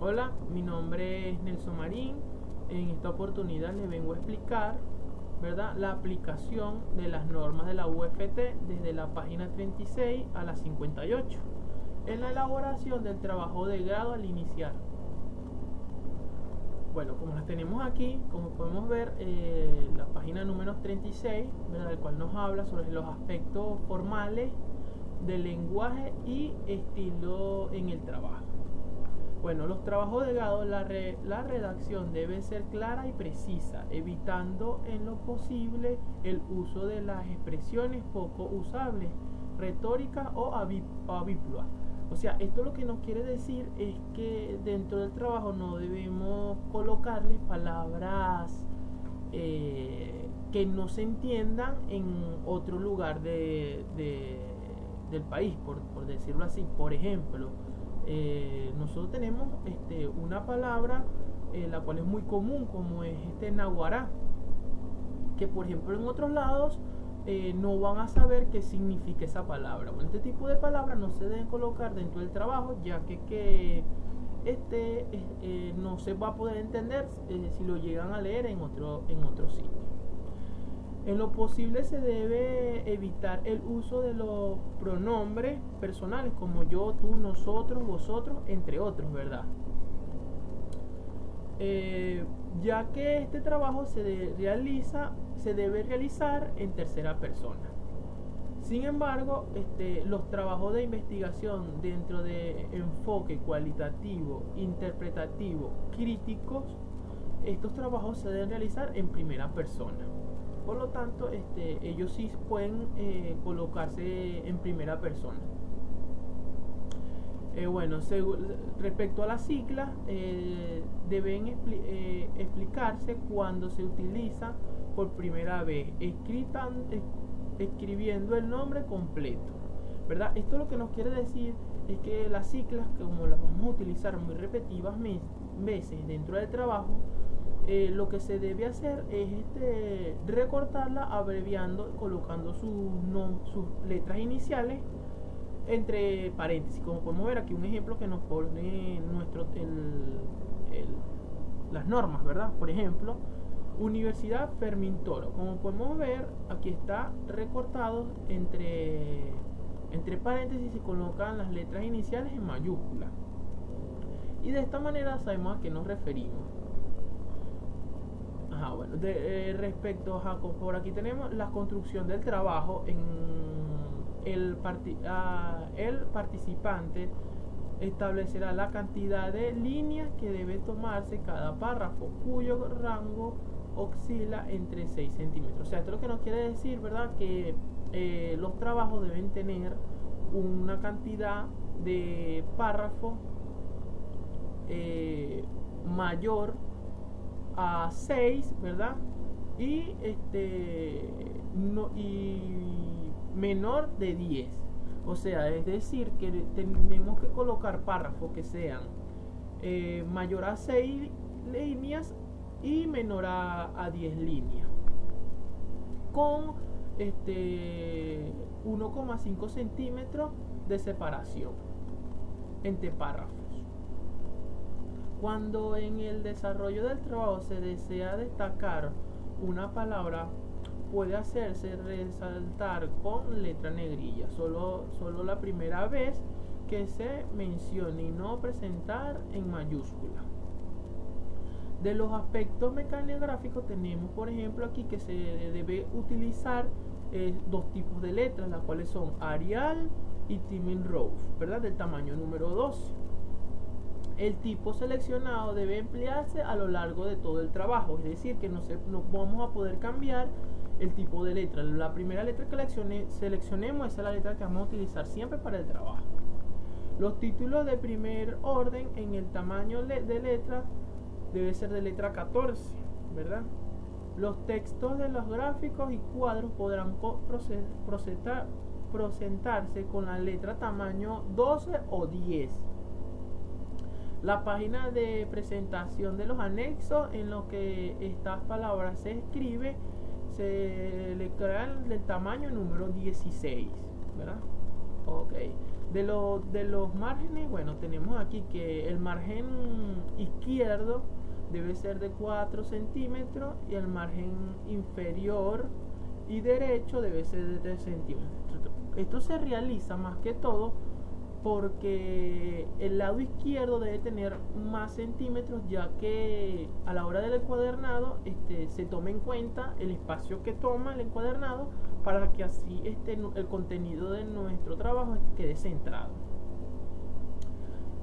Hola, mi nombre es Nelson Marín. En esta oportunidad les vengo a explicar, ¿verdad?, la aplicación de las normas de la UFT desde la página 36 a la 58 en la elaboración del trabajo de grado al iniciar. Bueno, como las tenemos aquí, como podemos ver, la página número 36, ¿verdad?, el cual nos habla sobre los aspectos formales del lenguaje y estilo en el trabajo. Bueno, los trabajos de grado, la redacción debe ser clara y precisa, evitando en lo posible el uso de las expresiones poco usables, retóricas o ambiguas. O sea, esto lo que nos quiere decir es que dentro del trabajo no debemos colocarles palabras que no se entiendan en otro lugar del país, por decirlo así. Por ejemplo, nosotros tenemos una palabra la cual es muy común, como es naguará, que por ejemplo en otros lados no van a saber qué significa esa palabra. Bueno, este tipo de palabras no se deben colocar dentro del trabajo, ya que no se va a poder entender si lo llegan a leer en otro sitio. En lo posible se debe evitar el uso de los pronombres personales como yo, tú, nosotros, vosotros, entre otros, ¿verdad? Ya que este trabajo se debe realizar en tercera persona. Sin embargo, los trabajos de investigación dentro de enfoque cualitativo, interpretativo, críticos, estos trabajos se deben realizar en primera persona. Por lo tanto, ellos sí pueden colocarse en primera persona. Bueno, respecto a las siglas, deben explicarse cuando se utiliza por primera vez, escribiendo el nombre completo, ¿verdad? Esto lo que nos quiere decir es que las siglas, como las vamos a utilizar muy repetidas veces dentro del trabajo, lo que se debe hacer es recortarla abreviando, colocando sus letras iniciales entre paréntesis. Como podemos ver aquí un ejemplo que nos pone las normas, ¿verdad? Por ejemplo, Universidad Fermín Toro. Como podemos ver, aquí está recortado entre paréntesis, se colocan las letras iniciales en mayúsculas. Y de esta manera sabemos a qué nos referimos. Bueno, respecto a Jacob, por aquí tenemos la construcción del trabajo. El participante establecerá la cantidad de líneas que debe tomarse cada párrafo, cuyo rango oscila entre 6 centímetros. O sea, esto es lo que nos quiere decir, ¿verdad?, que los trabajos deben tener una cantidad de párrafos mayor a 6, ¿verdad? Y menor de 10. O sea, es decir, que tenemos que colocar párrafos que sean mayor a 6 líneas y menor a 10 líneas, con 1,5 centímetros de separación entre párrafos. Cuando en el desarrollo del trabajo se desea destacar una palabra, puede hacerse resaltar con letra negrilla, solo la primera vez que se mencione, y no presentar en mayúscula. De los aspectos mecanográficos tenemos, por ejemplo, aquí que se debe utilizar dos tipos de letras, las cuales son Arial y Times Row, ¿verdad?, del tamaño número 12. El tipo seleccionado debe emplearse a lo largo de todo el trabajo, es decir, que no vamos a poder cambiar el tipo de letra. La primera letra que seleccionemos, esa es la letra que vamos a utilizar siempre para el trabajo. Los títulos de primer orden en el tamaño de letra debe ser de letra 14, ¿verdad? Los textos de los gráficos y cuadros podrán presentarse con la letra tamaño 12 o 10. La página de presentación de los anexos en los que estas palabras se escribe se le crean del tamaño número 16, ¿verdad? Ok. De los márgenes, bueno, tenemos aquí que el margen izquierdo debe ser de 4 centímetros y el margen inferior y derecho debe ser de 3 centímetros. Esto se realiza más que todo porque el lado izquierdo debe tener más centímetros, ya que a la hora del encuadernado se tome en cuenta el espacio que toma el encuadernado para que así el contenido de nuestro trabajo quede centrado.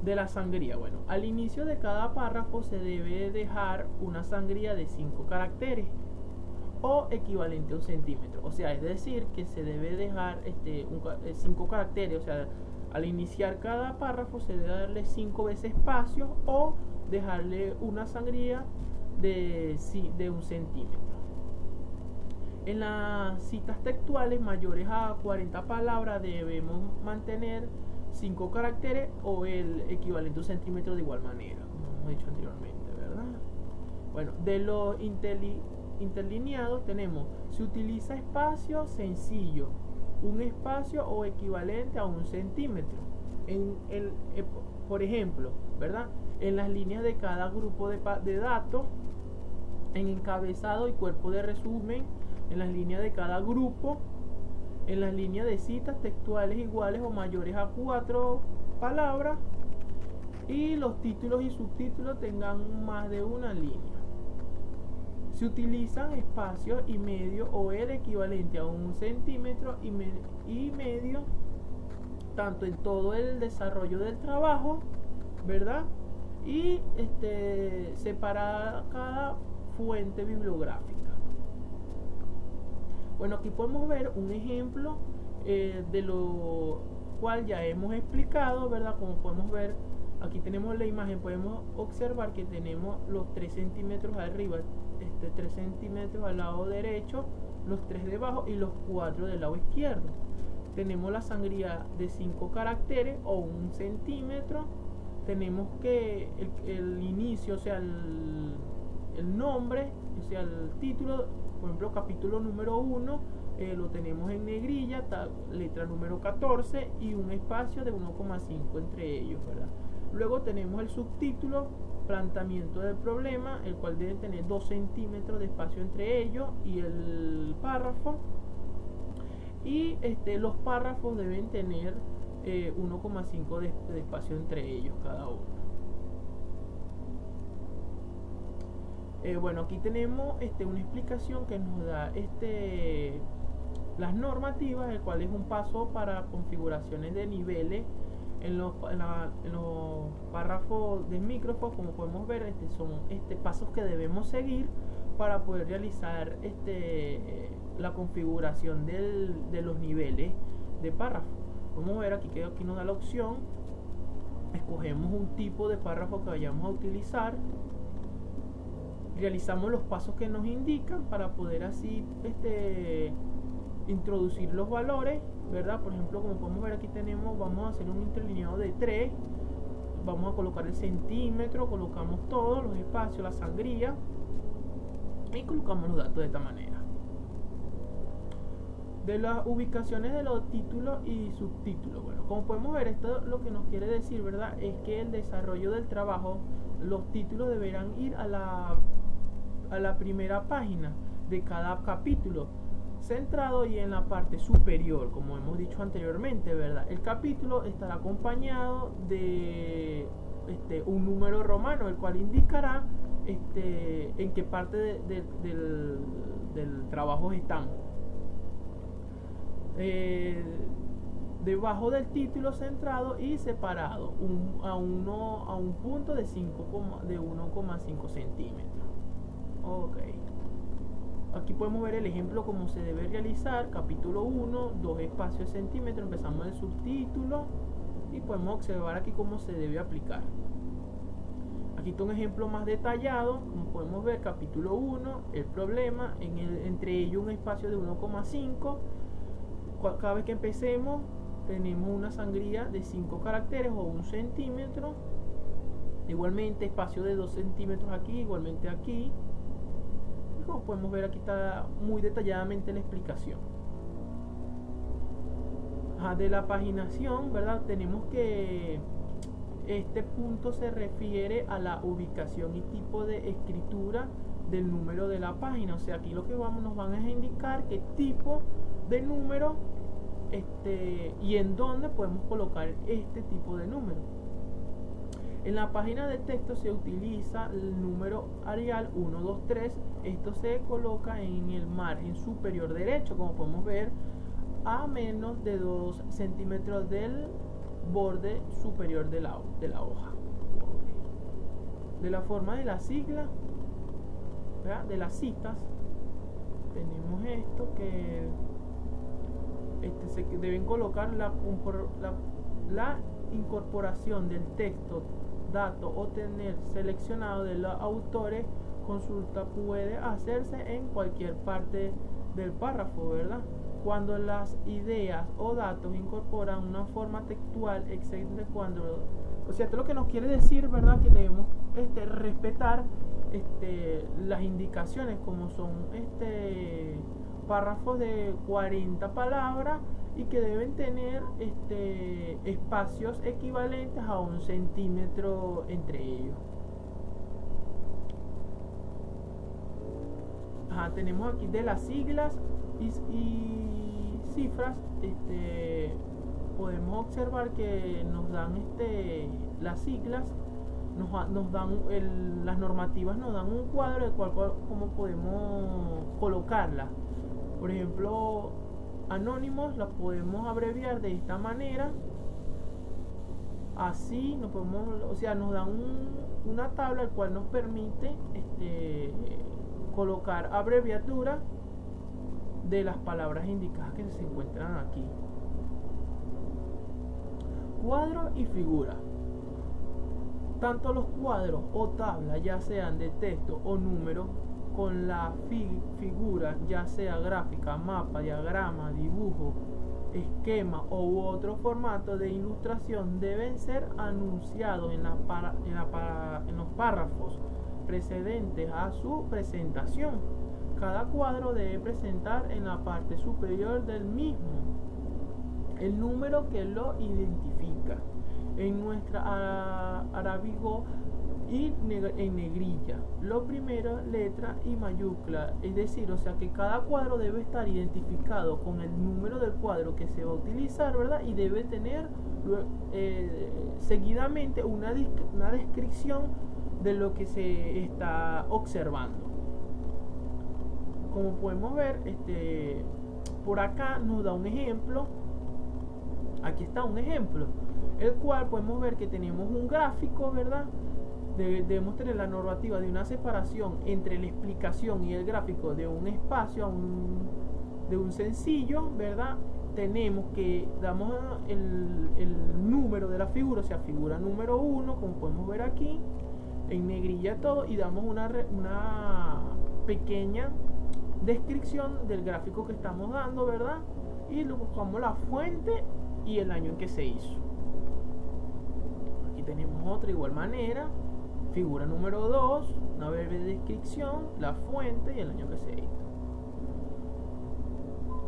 De la sangría, bueno, al inicio de cada párrafo se debe dejar una sangría de 5 caracteres o equivalente a 1 centímetro, o sea, es decir, que se debe dejar 5 caracteres, o sea, al iniciar cada párrafo se debe darle 5 veces espacio o dejarle una sangría de 1 centímetro. En las citas textuales mayores a 40 palabras debemos mantener 5 caracteres o el equivalente a 1 centímetro de igual manera, como hemos dicho anteriormente, ¿verdad? Bueno, de los interlineados tenemos: se utiliza espacio sencillo, un espacio o equivalente a 1 centímetro. Por ejemplo, ¿verdad? En las líneas de cada grupo de datos, en encabezado y cuerpo de resumen, en las líneas de cada grupo, en las líneas de citas textuales iguales o mayores a 4 palabras, y los títulos y subtítulos tengan más de una línea. Se utilizan espacios y medio o el equivalente a 1 centímetro y medio, tanto en todo el desarrollo del trabajo, ¿verdad? Y separar cada fuente bibliográfica. Bueno, aquí podemos ver un ejemplo de lo cual ya hemos explicado, ¿verdad? Como podemos ver, aquí tenemos la imagen, podemos observar que tenemos los 3 centímetros arriba, 3 centímetros al lado derecho, los 3 debajo y los 4 del lado izquierdo. Tenemos la sangría de 5 caracteres o 1 centímetro. Tenemos que el inicio, o sea, el nombre, o sea, el título, por ejemplo, capítulo número 1, lo tenemos en negrilla, letra número 14 y un espacio de 1,5 entre ellos, ¿verdad? Luego tenemos el subtítulo, planteamiento del problema, el cual debe tener 2 centímetros de espacio entre ellos y el párrafo. Y los párrafos deben tener 1,5 de espacio entre ellos cada uno. Bueno, aquí tenemos una explicación que nos da las normativas, el cual es un paso para configuraciones de niveles. En los párrafos de Microsoft, como podemos ver, son pasos que debemos seguir para poder realizar la configuración de los niveles de párrafo. Vamos a ver aquí que aquí nos da la opción, escogemos un tipo de párrafo que vayamos a utilizar, realizamos los pasos que nos indican para poder así introducir los valores, ¿verdad? Por ejemplo, como podemos ver aquí vamos a hacer un interlineado de 3, vamos a colocar el centímetro, colocamos todos los espacios, la sangría y colocamos los datos de esta manera. De las ubicaciones de los títulos y subtítulos, bueno, como podemos ver, esto lo que nos quiere decir, ¿verdad? Es que el desarrollo del trabajo, los títulos deberán ir a la primera página de cada capítulo, centrado y en la parte superior, como hemos dicho anteriormente, ¿verdad? El capítulo estará acompañado de un número romano, el cual indicará en qué parte del trabajo estamos. Debajo del título centrado y separado a un punto de 1,5 centímetros. Ok. Aquí podemos ver el ejemplo cómo se debe realizar. Capítulo 1, 2 espacios de centímetros. Empezamos el subtítulo y podemos observar aquí cómo se debe aplicar. Aquí está un ejemplo más detallado. Como podemos ver, capítulo 1, el problema, entre ellos un espacio de 1,5. Cada vez que empecemos tenemos una sangría de 5 caracteres o 1 centímetro. Igualmente espacio de 2 centímetros aquí, igualmente aquí. Como podemos ver, aquí está muy detalladamente la explicación. De la paginación, ¿verdad? Tenemos que este punto se refiere a la ubicación y tipo de escritura del número de la página. O sea, aquí lo que nos van a indicar qué tipo de número y en dónde podemos colocar este tipo de número. En la página de texto se utiliza el número Arial 1, 2, 3. Esto se coloca en el margen superior derecho, como podemos ver, a menos de 2 centímetros del borde superior de la hoja. De la forma de la sigla, ¿verdad? De las citas, tenemos esto que se deben colocar la incorporación del texto, dato o tener seleccionado de los autores. Consulta puede hacerse en cualquier parte del párrafo, ¿verdad? Cuando las ideas o datos incorporan una forma textual, excepto cuando, o sea, esto es lo que nos quiere decir, ¿verdad? Que debemos respetar las indicaciones, como son párrafos de 40 palabras y que deben tener espacios equivalentes a 1 centímetro entre ellos. Tenemos aquí de las siglas y cifras, podemos observar que nos dan las siglas, nos dan las normativas, nos dan un cuadro del cual cómo podemos colocarlas. Por ejemplo, anónimos la podemos abreviar de esta manera, así nos podemos, o sea, nos dan una tabla el cual nos permite colocar abreviaturas de las palabras indicadas que se encuentran aquí. Cuadro y figura. Tanto los cuadros o tablas, ya sean de texto o número, con la figura, ya sea gráfica, mapa, diagrama, dibujo, esquema u otro formato de ilustración, deben ser anunciados en los párrafos precedentes a su presentación. Cada cuadro debe presentar en la parte superior del mismo el número que lo identifica en nuestra arábigo y en negrilla, lo primero letra y mayúscula, es decir, o sea que cada cuadro debe estar identificado con el número del cuadro que se va a utilizar, ¿verdad? Y debe tener seguidamente una descripción de lo que se está observando. Como podemos ver, por acá nos da un ejemplo. Aquí está un ejemplo, el cual podemos ver que tenemos un gráfico, ¿verdad? Debemos tener la normativa de una separación entre la explicación y el gráfico de un espacio de un sencillo, ¿verdad? Tenemos que damos el número de la figura, o sea, figura número 1, como podemos ver aquí, en negrilla todo, y damos una pequeña descripción del gráfico que estamos dando, ¿verdad? Y luego buscamos la fuente y el año en que se hizo. Aquí tenemos otra igual manera, figura número 2, una breve descripción, la fuente y el año que se hizo.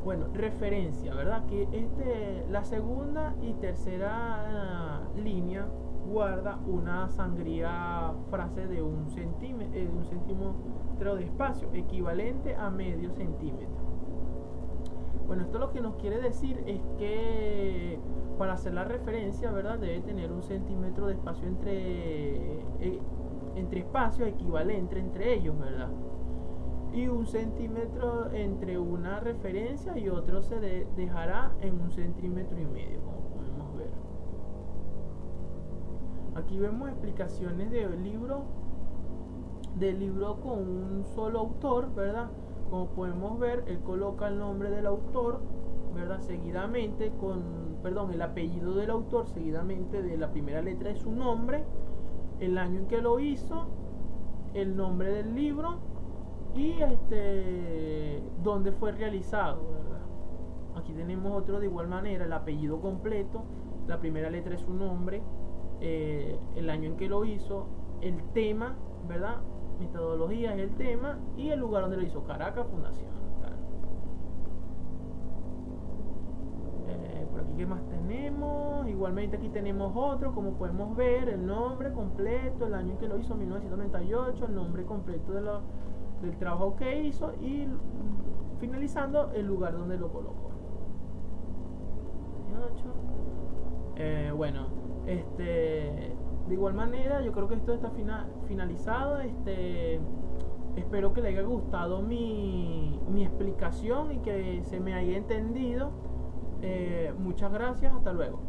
Bueno, referencia, ¿verdad? Que la segunda y tercera línea guarda una sangría frase de un centímetro de espacio, equivalente a medio centímetro. Bueno, esto lo que nos quiere decir es que para hacer la referencia, ¿verdad? Debe tener 1 centímetro de espacio entre espacios equivalente entre ellos, ¿verdad? Y 1 centímetro entre una referencia y otro se dejará en 1,5 centímetros, como podemos ver. Aquí vemos explicaciones del libro con un solo autor, ¿verdad? Como podemos ver, él coloca el nombre del autor, ¿verdad? Seguidamente el apellido del autor, seguidamente de la primera letra de su nombre, el año en que lo hizo, el nombre del libro y dónde fue realizado, ¿verdad? Aquí tenemos otro de igual manera, el apellido completo, la primera letra de su nombre, el año en que lo hizo, el tema, ¿verdad? Metodología es el tema y el lugar donde lo hizo, Caracas, Fundación. Por aquí ¿qué más tenemos? Igualmente aquí tenemos otro, como podemos ver, el nombre completo, el año en que lo hizo, 1998, el nombre completo del trabajo que hizo y finalizando el lugar donde lo colocó. Bueno, de igual manera yo creo que esto está finalizado. Espero que le haya gustado mi explicación y que se me haya entendido. Muchas gracias, hasta luego.